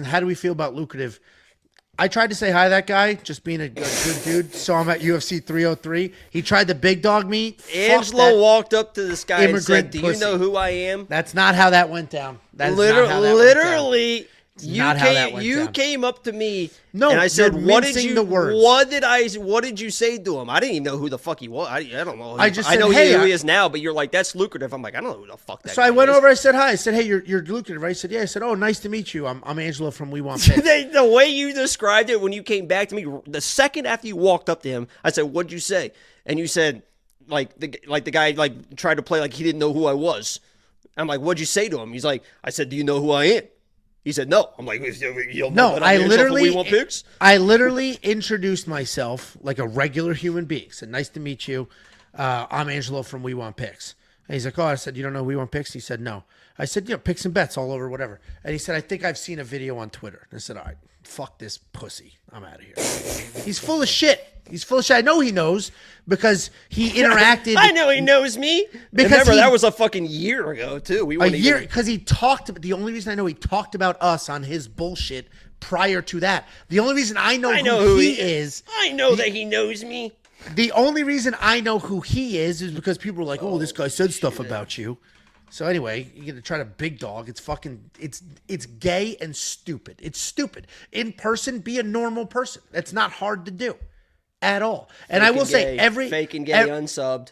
How do we feel about Lucrative? I tried to say hi to that guy, just being a good dude. Saw him at UFC 303. He tried to big dog me. Angelo walked up to this guy and said, "Do you pussy. know who I am?" That's not how that went down. That is Literally, not how that went down. you came up to me No, and I said, you're "What did mincing you? the words. What did you say to him?" I didn't even know who the fuck he was. I don't know. I just I said, know "Hey, who he is now," but you're like, "That's Lucrative." I'm like, I don't know who the fuck that. So guy I went is. over. I said hi. I said, "Hey, you're Lucrative, right?" He said, "Yeah." I said, "Oh, nice to meet you. I'm Angelo from We Want Picks." The way you described it when you came back to me, the second after you walked up to him, I said, "What'd you say?" And you said, like the guy tried to play like he didn't know who I was. I'm like, "What'd you say to him?" He's like, "I said, do you know who I am?" He said, "No." I'm like, "You No, I literally, want picks?" I literally introduced myself like a regular human being. Said, "Nice to meet you. I'm Angelo from We Want Picks." And he's like, "Oh," I said, "You don't know We Want Picks?" He said, "No." I said, picks and bets all over, whatever. And he said, "I think I've seen a video on Twitter." And I said, "All right, fuck this pussy. I'm out of here." He's full of shit. He's full of shit. I know he knows because he interacted. I know he knows me. Because remember, that was a fucking year ago, too. Because he talked. The only reason I know he talked about us on his bullshit prior to that. The only reason I know who he is. I know that he knows me. The only reason I know who he is because people are like, "Oh, this guy said stuff about you." So anyway, you're gonna try to big dog. It's fucking. It's gay and stupid. It's stupid. In person, be a normal person. That's not hard to do, at all. And I will say, fake and gay unsubbed.